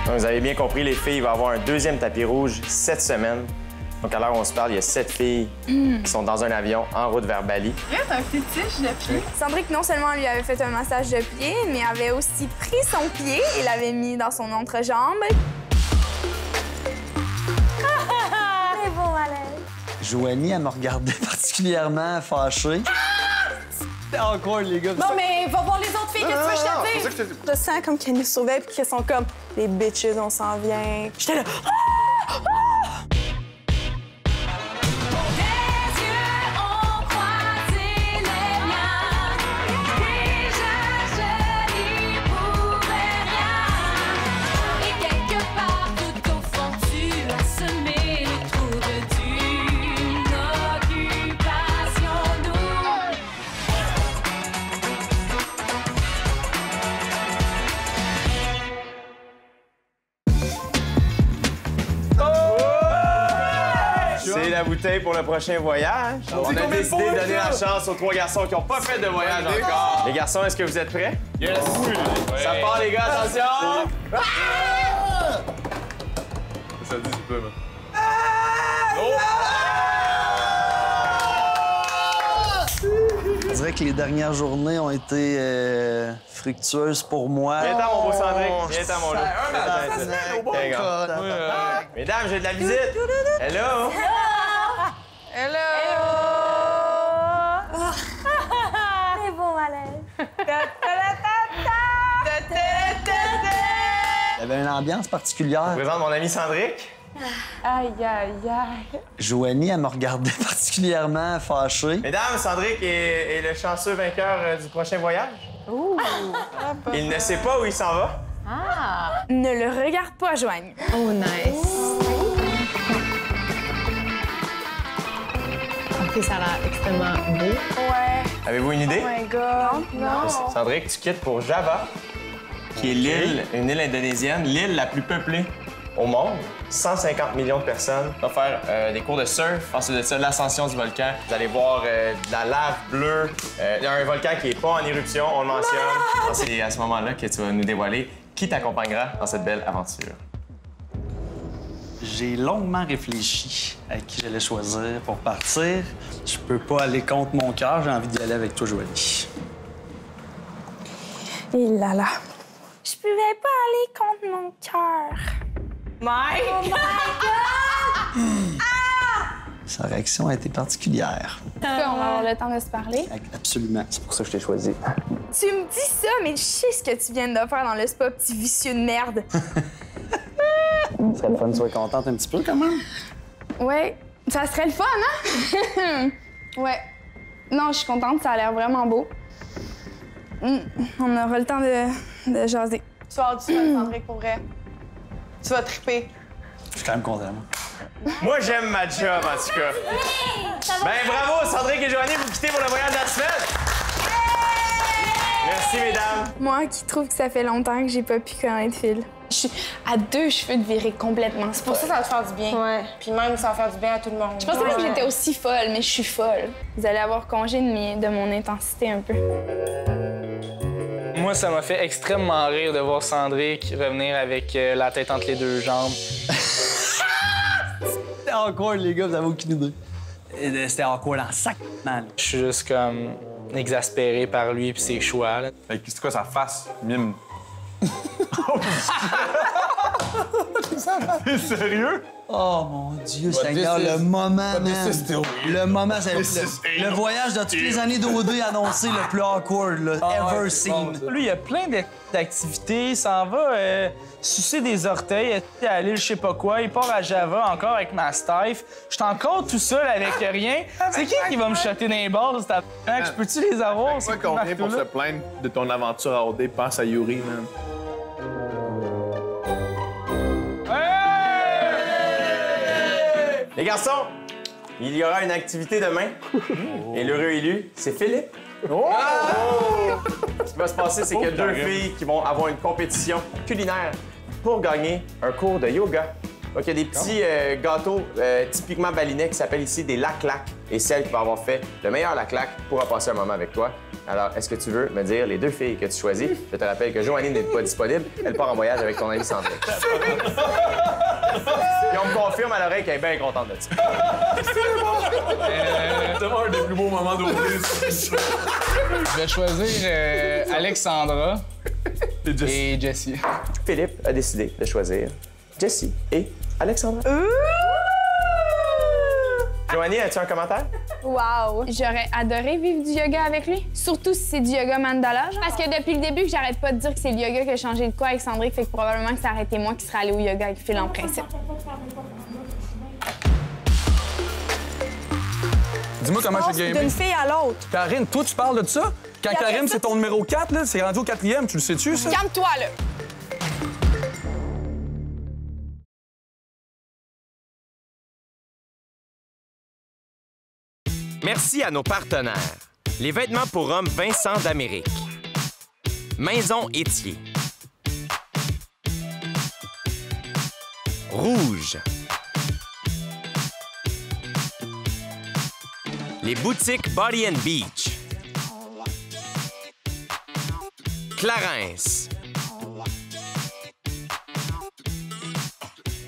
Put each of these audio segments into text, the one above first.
Donc, vous avez bien compris, les filles, il va y avoir un deuxième tapis rouge cette semaine. Donc, à l'heure où on se parle, il y a 7 filles qui sont dans un avion en route vers Bali. T'as un fétiche de pied. Sandrick, non seulement lui avait fait un massage de pied, mais avait aussi pris son pied et l'avait mis dans son entrejambe. C'est beau malaise. Joanie, elle me regardait particulièrement fâchée. C'était encore, les gars. Non, mais va voir les autres filles, qu'est-ce que tu veux que je te dise? Je sens comme qu'elles nous sauvaient puis qu'elles sont comme les bitches, on s'en vient. J'étais là. C'est la bouteille pour le prochain voyage. On a décidé de donner la chance aux 3 garçons qui n'ont pas fait de voyage encore. Les garçons, est-ce que vous êtes prêts? Yes! Ça part, les gars, attention! Ça dit du peu, man. Je dirais que les dernières journées ont été fructueuses pour moi. Viens-t'en, mon beau Sandrick. Viens-t'en, mon loup. Mesdames, j'ai de la visite. Hello! Hello! C'est beau malaise. Il y avait une ambiance particulière. Je vous présente mon ami Sandrick. Aïe, aïe, aïe. Joanie, elle me regardait particulièrement fâchée. Mesdames, Sandrick est le chanceux vainqueur du prochain voyage. Il ne sait pas où il s'en va. Ne le regarde pas, Joanie. Oh, nice. OK, ça a l'air extrêmement beau. Ouais. Avez-vous une idée? Oh my God. Non. Sandrick, tu quittes pour Java, qui est l'île, une île indonésienne, l'île la plus peuplée au monde. 150 millions de personnes. On va faire des cours de surf. Ensuite de ça, l'ascension du volcan. Vous allez voir de la lave bleue. Il y a un volcan qui n'est pas en éruption, on le mentionne. C'est à ce moment-là que tu vas nous dévoiler qui t'accompagnera dans cette belle aventure. J'ai longuement réfléchi à qui j'allais choisir pour partir. Je peux pas aller contre mon cœur, j'ai envie d'y aller avec toi, Joanie. Et là là. Je pouvais pas aller contre mon cœur. Mike! Sa réaction a été particulière. On va avoir le temps de se parler. Absolument. C'est pour ça que je t'ai choisi. Tu me dis ça, mais je sais ce que tu viens de faire dans le spa, petit vicieux de merde. Ce serait le fun, tu sois contente un petit peu quand même. Ouais, ça serait le fun, hein? Ouais. Non, je suis contente, ça a l'air vraiment beau. On aura le temps de jaser. Tu vas avoir du fun, Sandrick, pour vrai. Tu vas triper. Je suis quand même content, moi. Moi, j'aime ma job, en tout cas. Ben bravo, Sandrick et Joanie, vous quittez pour le voyage de la semaine. Merci, mesdames. Moi qui trouve que ça fait longtemps que j'ai pas pu connaître Phil. Je suis à 2 cheveux de virer complètement. C'est Pour ça, ça va te faire du bien. Ouais. Puis même, ça va faire du bien à tout le monde. Je pensais pas que j'étais aussi folle, mais je suis folle. Vous allez avoir congé de mon intensité un peu. Moi, ça m'a fait extrêmement rire de voir Sandrick revenir avec la tête entre les 2 jambes. C'était encore, les gars, vous avez aucune idée. C'était encore en sac, man. Je suis juste comme exaspéré par lui et ses choix. Là. Fait que c'est quoi sa face? Mime. T'es sérieux? Oh mon Dieu, Seigneur, le moment, man. Le moment, c'est le voyage de toutes les années d'OD annoncé le plus awkward, là, ever seen. Lui, il a plein d'activités. Il s'en va sucer des orteils, aller je sais pas quoi. Il part à Java encore avec ma staff. Je suis encore tout seul avec rien. C'est qui va me shotter dans les bars? Je peux-tu les avoir? C'est quoi qu'on vient pour se plaindre de ton aventure à OD? Pense à Yuri, man. Les garçons, il y aura une activité demain. Et l'heureux élu, c'est Philippe. Ce qui va se passer, c'est qu'il y a 2 filles qui vont avoir une compétition culinaire pour gagner un cours de yoga. Donc, il y a des petits gâteaux typiquement balinais qui s'appellent ici des lac-lac. Et celle qui va avoir fait le meilleur lac-lac pourra passer un moment avec toi Alors, est-ce que tu veux me dire les 2 filles que tu choisis? Je te rappelle que Joanie n'est pas disponible. Elle part en voyage avec ton ami Sandrine. Et on me confirme à l'oreille qu'elle est bien contente de ça. C'est vraiment un des plus beaux moments d'OD. Je vais choisir Alexandra et Jessie. Philippe a décidé de choisir Jessie et Alexandra. Joanie, as-tu un commentaire? Wow! J'aurais adoré vivre du yoga avec lui, surtout si c'est du yoga mandala. Parce que depuis le début, j'arrête pas de dire que c'est le yoga qui a changé de quoi avec Sandrick, fait que probablement que ça aurait été moi qui serais allée au yoga avec Phil en principe. Dis-moi comment j'ai gamé. D'une fille à l'autre. Karine, toi, tu parles de ça? Quand Karine, c'est ton numéro 4, là, c'est rendu au 4e, tu le sais-tu, ça? Calme-toi, là! Merci à nos partenaires. Les vêtements pour hommes Vincent d'Amérique. Maison Étier. Rouge. Les boutiques Body & Beach. Clarins.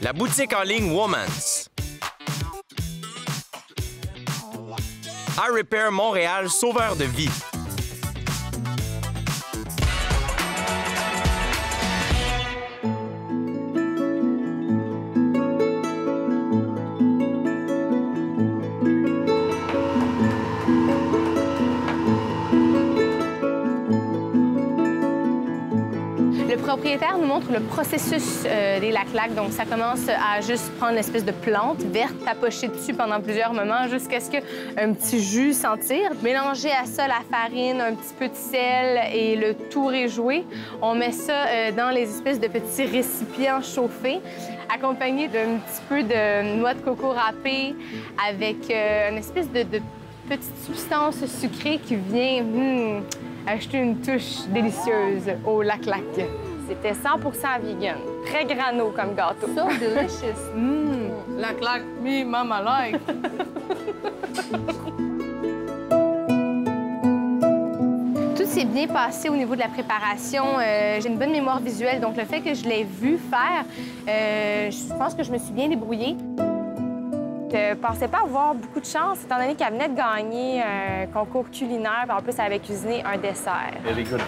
La boutique en ligne Woman's. iRepair Montréal, sauveur de vie. Le propriétaire nous montre le processus des lacs-lacs. Donc, ça commence à juste prendre une espèce de plante verte, tapocher dessus pendant plusieurs moments jusqu'à ce qu'un petit jus s'en tire. Mélanger à ça la farine, un petit peu de sel et le tout réjouer. On met ça dans les espèces de petits récipients chauffés, accompagnés d'un petit peu de noix de coco râpée avec une espèce de petite substance sucrée qui vient ajouter une touche délicieuse au lac-lac. C'était 100% vegan. Très grano comme gâteau. So delicious. Lac-lac, me, mama like. Tout s'est bien passé au niveau de la préparation. J'ai une bonne mémoire visuelle, donc le fait que je l'ai vu faire, je pense que je me suis bien débrouillée. Je pensais pas avoir beaucoup de chance, étant donné qu'elle venait de gagner un concours culinaire. En plus, elle avait cuisiné un dessert. Very good.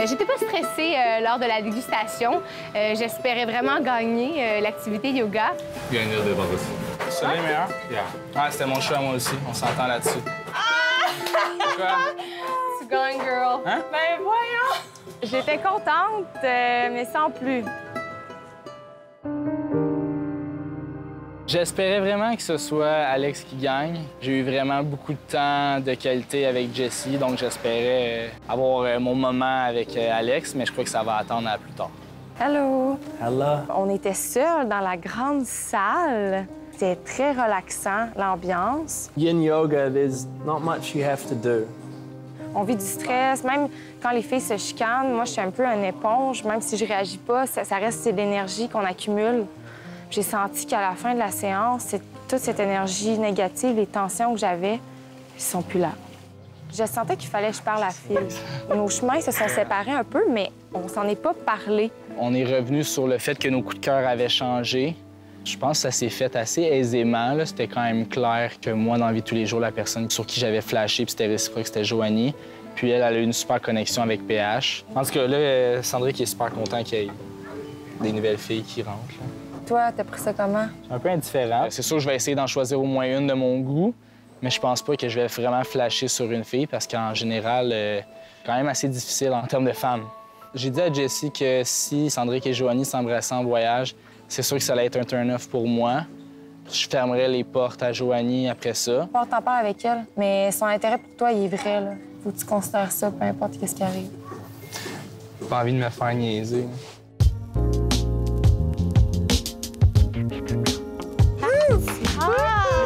J'étais pas stressée lors de la dégustation. J'espérais vraiment gagner l'activité yoga. Gagner des barres aussi. C'est les meilleurs? Ah, c'était mon choix, moi aussi. On s'entend là-dessus. Quoi? Tu gagnes, girl. Hein? Ben voyons! J'étais contente, mais sans plus. J'espérais vraiment que ce soit Alex qui gagne. J'ai eu vraiment beaucoup de temps de qualité avec Jessie, donc j'espérais avoir mon moment avec Alex, mais je crois que ça va attendre à plus tard. Hello! Hello. On était seuls dans la grande salle. C'était très relaxant, l'ambiance. Yin yoga, there's not much you have to do. On vit du stress, même quand les filles se chicanent, moi, je suis un peu une éponge. Même si je réagis pas, ça reste de l'énergie qu'on accumule. J'ai senti qu'à la fin de la séance, toute cette énergie négative, les tensions que j'avais, ils sont plus là. Je sentais qu'il fallait que je parle à Phil. Nos chemins se sont séparés un peu, mais on s'en est pas parlé. On est revenu sur le fait que nos coups de cœur avaient changé. Je pense que ça s'est fait assez aisément. C'était quand même clair que moi, dans la vie de tous les jours, la personne sur qui j'avais flashé, puis c'était réciproque, c'était Joanie. Puis elle a eu une super connexion avec PH. En tout cas, là, Sandrick est super content qu'il y ait des nouvelles filles qui rentrent. Là. Toi, t'as pris ça comment? Un peu indifférent. C'est sûr que je vais essayer d'en choisir au moins une de mon goût, mais je pense pas que je vais vraiment flasher sur une fille parce qu'en général, c'est quand même assez difficile en termes de femmes. J'ai dit à Jessie que si Sandrick et Joanie s'embrassaient en voyage, c'est sûr que ça allait être un turn-off pour moi. Je fermerais les portes à Joanie après ça. T'en parles avec elle, mais son intérêt pour toi, il est vrai, là. Faut que tu considères ça, peu importe ce qui arrive. J'ai pas envie de me faire niaiser.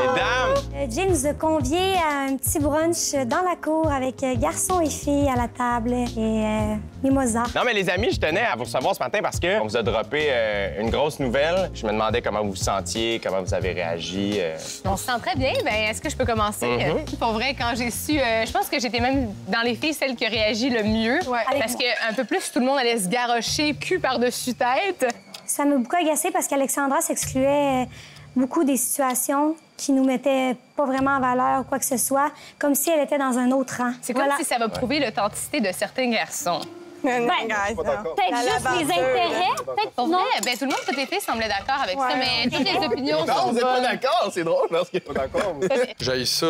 Mesdames! Jay nous a conviés à un petit brunch dans la cour avec garçons et filles à la table et mimosa. Non, mais les amis, je tenais à vous recevoir ce matin parce qu'on vous a droppé une grosse nouvelle. Je me demandais comment vous vous sentiez, comment vous avez réagi. On se sent très bien. Bien, est-ce que je peux commencer? Pour vrai, quand j'ai su, je pense que j'étais même dans les filles celle qui a réagi le mieux. Parce qu'un peu plus, tout le monde allait se garrocher cul par-dessus tête. Ça m'a beaucoup agacée parce qu'Alexandra s'excluait beaucoup des situations qui nous mettaient pas vraiment en valeur ou quoi que ce soit, comme si elle était dans un autre rang. C'est comme si ça va prouver l'authenticité de certains garçons. Peut-être juste les intérêts, peut-être non. Ben, tout le monde, toutes les filles semblaient d'accord avec ça, mais toutes les opinions sont vous êtes pas d'accord, c'est drôle parce que pas d'accord. J'haïs ça,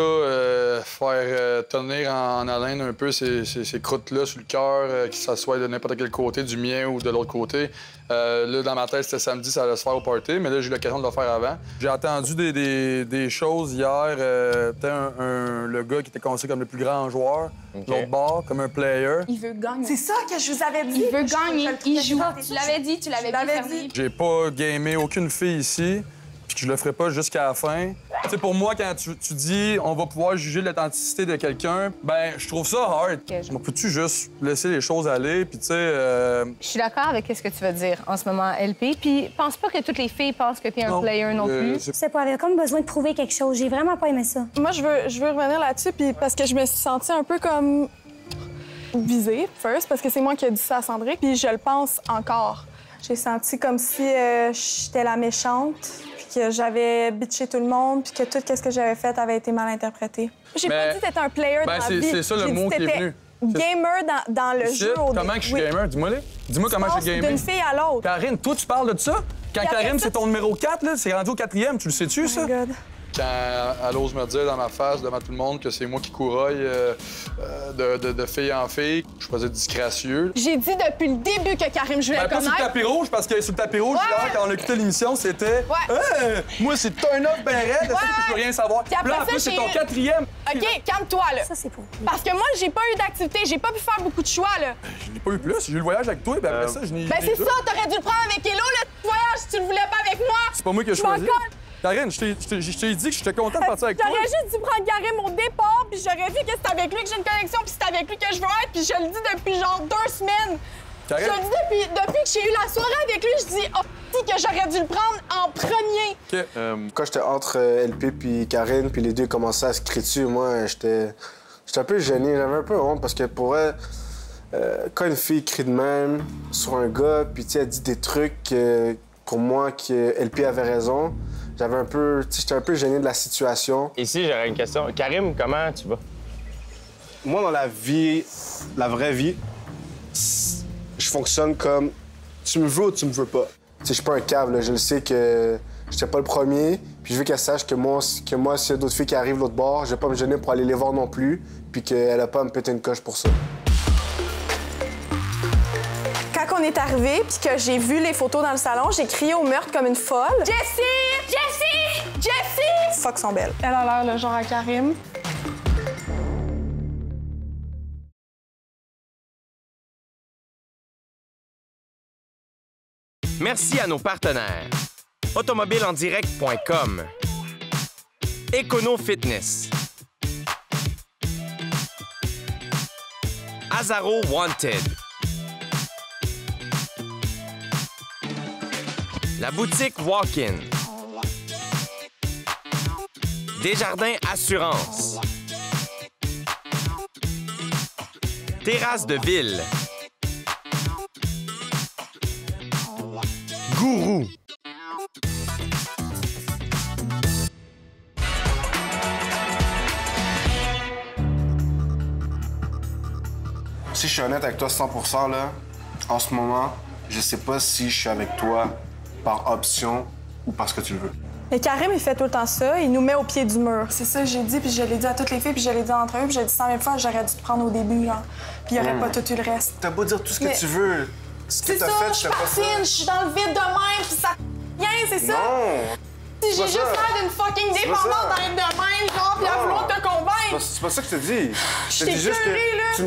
faire tenir en haleine un peu ces croûtes-là sur le cœur, que ça soit de n'importe quel côté, du mien ou de l'autre côté. Là, dans ma tête, c'était samedi, ça allait se faire au party, mais là, j'ai eu l'occasion de le faire avant. J'ai entendu des choses hier. Peut-être le gars qui était considéré comme le plus grand joueur, l'autre bord, comme un player. Il veut gagner. C'est ça que je vous avais dit. Il veut gagner, il joue. Tu l'avais dit, tu l'avais dit. J'ai pas gamé aucune fille ici, puis que je le ferai pas jusqu'à la fin. Tu sais, pour moi, quand tu dis on va pouvoir juger l'authenticité de quelqu'un, ben je trouve ça hard. On peut-tu juste laisser les choses aller, puis tu sais... Je suis d'accord avec ce que tu veux dire en ce moment, LP, puis pense pas que toutes les filles pensent que t'es un player non plus. Je sais pas, elle avait comme besoin de prouver quelque chose. J'ai vraiment pas aimé ça. Moi, je veux revenir là-dessus, puis parce que je me suis sentie un peu comme visée, first, parce que c'est moi qui ai dit ça à Sandrine, puis je le pense encore. J'ai senti comme si j'étais la méchante, puis que j'avais bitché tout le monde, puis que tout ce que j'avais fait avait été mal interprété. J'ai pas dit que t'étais un player dans la vie. C'est ça le mot qui est venu. Gamer dans le jeu. Comment que je suis gamer? Dis-moi-les. Dis-moi comment je suis gamer. D'une fille à l'autre. Karine, toi, tu parles de ça? Quand Karine, c'est ton numéro 4, là, c'est rendu au 4e, tu le sais-tu, ça? Oh my God. Quand elle ose me dire dans ma face, devant tout le monde, que c'est moi qui couraille de fille en fille, je faisais disgracieux. J'ai dit depuis le début que Karim, je voulais le pas sur le tapis rouge, parce que sur le tapis rouge, hier, quand on a quitté l'émission, c'était moi, c'est un autre ben raide, je veux rien savoir. Puis là, en plus, c'est ton 4e. OK, calme-toi, là. Ça, c'est pour lui. Parce que moi, j'ai pas eu d'activité, j'ai pas pu faire beaucoup de choix, là. Je n'ai pas eu plus, j'ai eu le voyage avec toi, et après ça, je n'ai. Ben, c'est ça, t'aurais dû le prendre avec Hello, le voyage, si tu le voulais pas avec moi. C'est pas moi qui ai choisi. Karine, je t'ai dit que j'étais content de partir avec toi. J'aurais juste dû prendre Karim au départ, puis j'aurais vu que c'est avec lui que j'ai une connexion, puis c'est avec lui que je veux être, puis je le dis depuis genre 2 semaines. Karine? Je le dis depuis que j'ai eu la soirée avec lui, je dis que j'aurais dû le prendre en premier. OK. Quand j'étais entre LP puis Karine, puis les deux commençaient à se crier dessus, moi, j'étais un peu gêné, j'avais un peu honte, parce que pour elle, quand une fille crie de même sur un gars, puis elle dit des trucs pour moi que LP avait raison, j'étais un peu gêné de la situation. Ici, j'aurais une question. Karim, comment tu vas? Moi, dans la vie, la vraie vie, je fonctionne comme tu me veux ou tu me veux pas. Je suis pas un cave, là. Je le sais que j'étais pas le premier, puis je veux qu'elle sache que moi s'il y a d'autres filles qui arrivent de l'autre bord, je vais pas me gêner pour aller les voir non plus, puis qu'elle a pas à me péter une coche pour ça. Quand on est arrivé, puis que j'ai vu les photos dans le salon, j'ai crié au meurtre comme une folle. Jessie! Jessie! Jessie! Fuck, sont belles. Elle a l'air le genre à Karim. Merci à nos partenaires. Automobilendirect.com, Econo Fitness, Azaro Wanted, la boutique Walk-in, Desjardins Assurance, Terrasse de Ville, Gourou. Si je suis honnête avec toi 100%, là, en ce moment, je sais pas si je suis avec toi par option ou parce que tu le veux. Mais Karim, il fait tout le temps ça, il nous met au pied du mur. C'est ça que j'ai dit, puis je l'ai dit à toutes les filles, puis je l'ai dit entre eux, puis j'ai dit 100 000 fois, j'aurais dû te prendre au début, genre. Puis il aurait pas tout eu le reste. T'as beau dire tout ce que tu veux. Ce que C'est t'as ça, fait, je suis pas partie, je suis dans le vide de même, puis ça rien, c'est ça? Non! Si j'ai juste l'air d'une fucking dépendante d'être de même, genre, puis à vouloir te convaincre. C'est pas ça que je te dis. Je t'ai écœurée, là.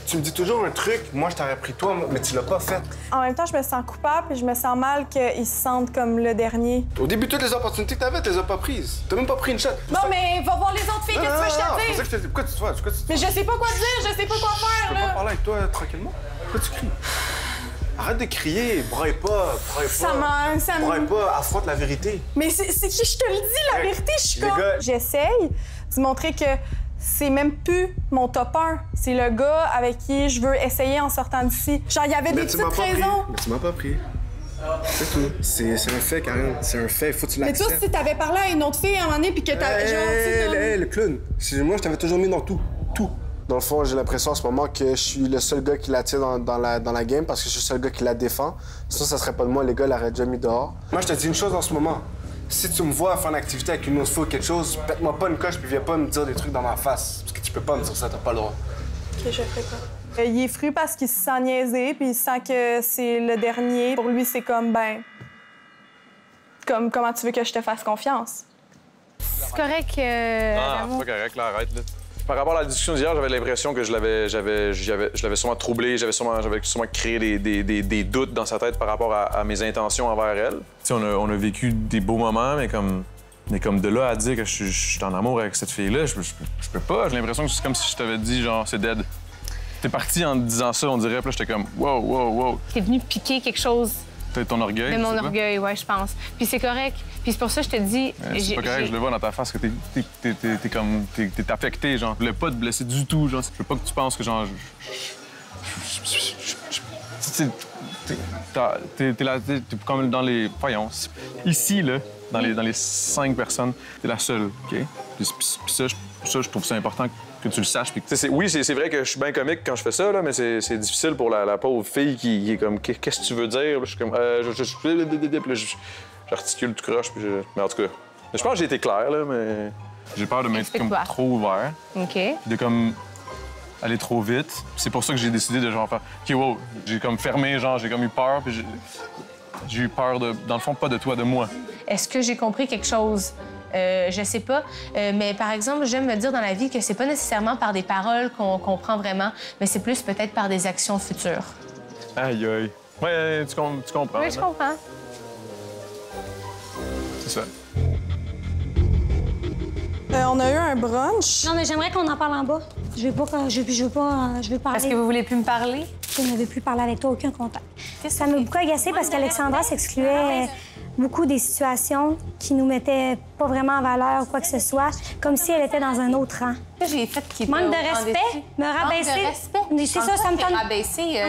Tu me dis toujours un truc, moi je t'aurais pris toi, mais tu l'as pas fait. En même temps, je me sens coupable et je me sens mal qu'ils se sentent comme le dernier. Au début, toutes les opportunités que t'avais, tu les as pas prises. T'as même pas pris une shot. Bon, mais va voir les autres filles, qu'est-ce que tu veux que je te dise? C'est ça que je te dis. Pourquoi tu te vois? Mais je sais pas quoi dire, je sais pas quoi faire, Je peux pas là. parler avec toi tranquillement. Pourquoi tu cries? Arrête de crier, braille pas. Braille pas, affronte la vérité. Mais c'est qui je te le dis, la vérité, je suis Les comme... gars- J'essaye de montrer que c'est même plus mon top 1. C'est le gars avec qui je veux essayer en sortant d'ici. Genre, il y avait des petites raisons. Mais tu m'as pas pris. C'est tout. C'est un fait, Karen. C'est un fait, faut que tu Mais l'acceptes. toi, si t'avais parlé à une autre fille à un moment donné puis que t'avais... genre, tu sais, comme- Le clown. Moi, je t'avais toujours mis dans tout. Tout. Dans le fond, j'ai l'impression en ce moment que je suis le seul gars qui la tire dans la game parce que je suis le seul gars qui la défend. Sinon, ça serait pas de moi, les gars l'auraient déjà mis dehors. Moi, je te dis une chose en ce moment. Si tu me vois faire une activité avec une autre fille ou quelque chose, pète-moi pas une coche puis viens pas me dire des trucs dans ma face. Parce que tu peux pas me dire ça, t'as pas le droit. OK, je ferai pas. Il est fru parce qu'il se sent niaisé puis il sent que c'est le dernier. Pour lui, c'est comme, ben... Comme, comment tu veux que je te fasse confiance? C'est correct, Non, c'est l'amour. pas correct, là, arrête, là. Par rapport à la discussion d'hier, j'avais l'impression que je l'avais sûrement troublé, j'avais sûrement créé des doutes dans sa tête par rapport à mes intentions envers elle. T'sais, on a vécu des beaux moments, mais comme de là à dire que je suis en amour avec cette fille-là, je peux pas. J'ai l'impression que c'est comme si je t'avais dit, genre, c'est dead. T'es parti en disant ça, on dirait, puis là, j'étais comme, wow. T'es venu piquer quelque chose Peut-être ton orgueil. de je mon sais pas. orgueil, ouais, je pense. Puis c'est correct. Puis c'est pour ça que je te dis... C'est pas correct, je le vois dans ta face que t'es affecté, genre. Je voulais pas te blesser du tout, genre. Je veux pas que tu penses que, genre... T'es là, t'es comme dans les... Voyons, ici, là, dans les 5 personnes, t'es la seule, OK? Puis ça, je trouve ça important que tu le saches. Puis Oui, c'est vrai que je suis bien comique quand je fais ça, là, mais c'est difficile pour la pauvre fille qui est comme, qu'est-ce que tu veux dire? Je suis comme, j'articule tout croche, mais en tout cas, je pense que j'ai été clair, là, mais... J'ai peur de m'être comme Explique-toi. trop ouvert. OK. De comme aller trop vite. C'est pour ça que j'ai décidé de genre faire OK, wow, j'ai comme fermé, genre j'ai comme eu peur, puis j'ai eu peur de, dans le fond, pas de toi, de moi. Est-ce que j'ai compris quelque chose? Je sais pas. Mais par exemple, j'aime me dire dans la vie que c'est pas nécessairement par des paroles qu'on comprend vraiment, mais c'est plus peut-être par des actions futures. Aïe, aïe. Ouais, tu comprends. Oui, je non? comprends. C'est ça. On a eu un brunch. Non, mais j'aimerais qu'on en parle en bas. Je veux parler. Parce que vous voulez plus me parler? Je ne veux plus parler avec toi, aucun contact. Ça m'a beaucoup agacé parce qu'Alexandra s'excluait beaucoup des situations qui nous mettaient pas vraiment en valeur ou quoi que ce soit, comme si elle était dans un autre rang. J'ai fait qui Manque de respect, me rabaisser. Manque de respect? C'est ça, ça me tente. rabaisser.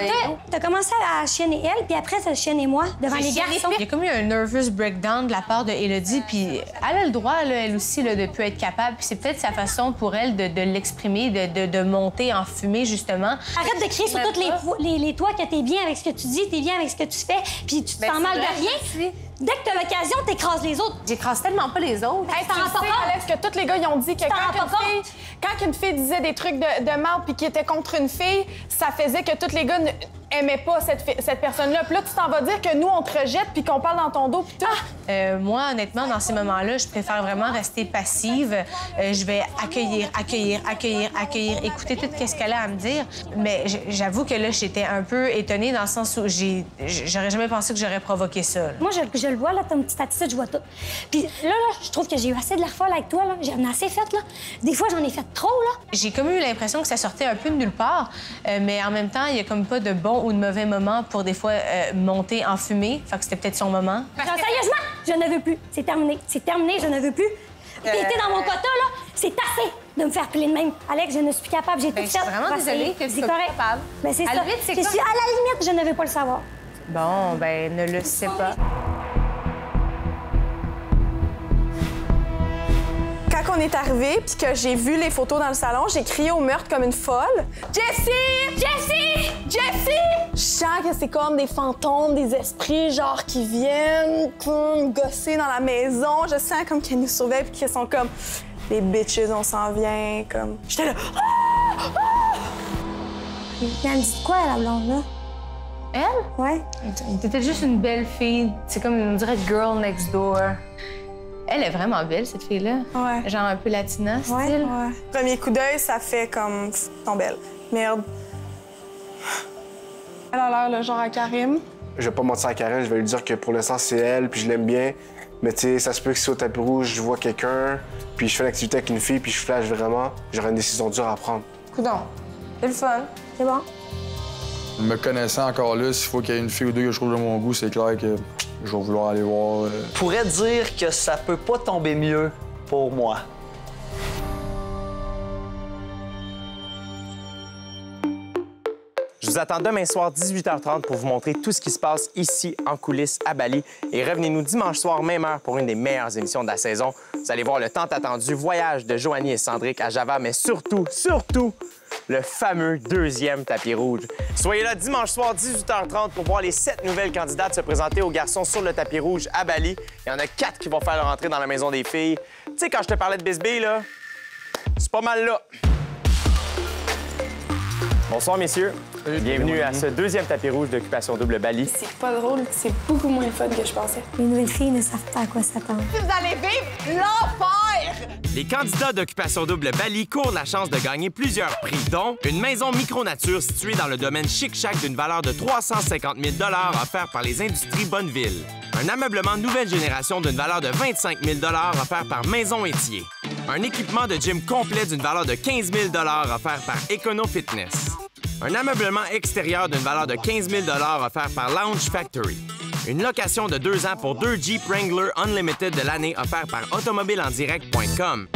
T'as commencé à chienner elle, puis après, t'as chienné moi devant les garçons. Il y a comme eu un nervous breakdown de la part de Élodie, puis elle a le droit, là, elle aussi, là, de plus être capable. Puis c'est peut-être sa façon pour elle de l'exprimer, de monter en fumée, justement. Arrête de crier sur toutes les toits que t'es bien avec ce que tu dis, t'es bien avec ce que tu fais, puis tu te sens mal de rien. Dès que t'as l'occasion, t'écrases les autres. J'écrasse tellement pas les autres. Hey, t'en rends pas compte, Alex, que tous les gars, ils ont dit que quand une fille disait des trucs de marde puis qui était contre une fille, ça faisait que tous les gars aimaient pas cette personne-là. Puis là, tu t'en vas dire que nous, on te rejette puis qu'on parle dans ton dos puis tout. Moi, honnêtement, dans ces moments-là, je préfère vraiment rester passive. Je vais accueillir, écouter tout ce qu'elle a à me dire. Mais j'avoue que là, j'étais un peu étonnée dans le sens où j'aurais jamais pensé que j'aurais provoqué ça. Là. Moi, je le vois, là, ton petite attitude, je vois tout. Puis là, je trouve que j'ai eu assez de la folle avec toi, là. J'en ai assez fait, là. Des fois, j'en ai fait trop, là. J'ai comme eu l'impression que ça sortait un peu de nulle part, mais en même temps, il y a comme pas de bon ou de mauvais moment pour des fois monter en fumée. Fait que c'était peut-être son moment. Sérieusement, je ne veux plus. C'est terminé. C'est terminé, je ne veux plus. T'es dans mon quota, là. C'est assez de me faire piler de même. Alex, je ne suis plus capable. J'ai tout fait. Je suis vraiment désolée que tu sois capable. Ben, c'est ça. À la limite, c'est je suis à la limite, je ne veux pas le savoir. Bon, ben, ne le sais pas. Quand on est arrivé puis que j'ai vu les photos dans le salon, j'ai crié au meurtre comme une folle. Jessie! Jessie! Jessie! Je sens que c'est comme des fantômes, des esprits, genre, qui viennent comme gosser dans la maison. Je sens comme qu'ils nous surveillent puis qu'ils sont comme les bitches, on s'en vient, comme. J'étais là. Elle me dit quoi, la blonde, là? Elle? Ouais. T'étais juste une belle fille. C'est comme, on dirait, girl next door. Elle est vraiment belle, cette fille-là. Ouais. Genre un peu latina, style. Ouais. Premier coup d'œil, ça fait comme... Sont belles. Merde. Elle a l'air le genre à Karim. Je vais pas mentir à Karen, je vais lui dire que pour l'instant, c'est elle, puis je l'aime bien. Mais tu sais, ça se peut que si au tapis rouge, je vois quelqu'un, puis je fais l'activité avec une fille, puis je flash vraiment, j'aurai une décision dure à prendre. Coudon, c'est le fun. C'est bon? Me connaissant encore là, s'il faut qu'il y ait une fille ou deux que je trouve de mon goût, c'est clair que je vais vouloir aller voir. Je pourrais dire que ça peut pas tomber mieux pour moi. Je vous attends demain soir, 18h30, pour vous montrer tout ce qui se passe ici, en coulisses, à Bali. Et revenez-nous dimanche soir, même heure, pour une des meilleures émissions de la saison. Vous allez voir le tant attendu voyage de Joanie et Cendric à Java, mais surtout, le fameux 2e tapis rouge. Soyez là dimanche soir, 18h30, pour voir les 7 nouvelles candidates se présenter aux garçons sur le tapis rouge à Bali. Il y en a 4 qui vont faire leur entrée dans la maison des filles. Tu sais, quand je te parlais de Bisbee, là, c'est pas mal là. Bonsoir, messieurs. Bienvenue à ce 2e tapis rouge d'Occupation Double Bali. C'est pas drôle, c'est beaucoup moins le fun que je pensais. Les nouvelles filles ne savent pas à quoi s'attendre. Vous allez vivre l'enfer! Les candidats d'Occupation Double Bali courent la chance de gagner plusieurs prix, dont une maison micro-nature située dans le domaine Chic-Chac d'une valeur de 350 000 offert par les Industries Bonneville. Un ameublement nouvelle génération d'une valeur de 25 000 offert par Maison Étier. Un équipement de gym complet d'une valeur de 15 000 offert par Econo Fitness. Un ameublement extérieur d'une valeur de 15 000 offert par Lounge Factory. Une location de 2 ans pour 2 Jeep Wrangler Unlimited de l'année offert par automobileendirect.com.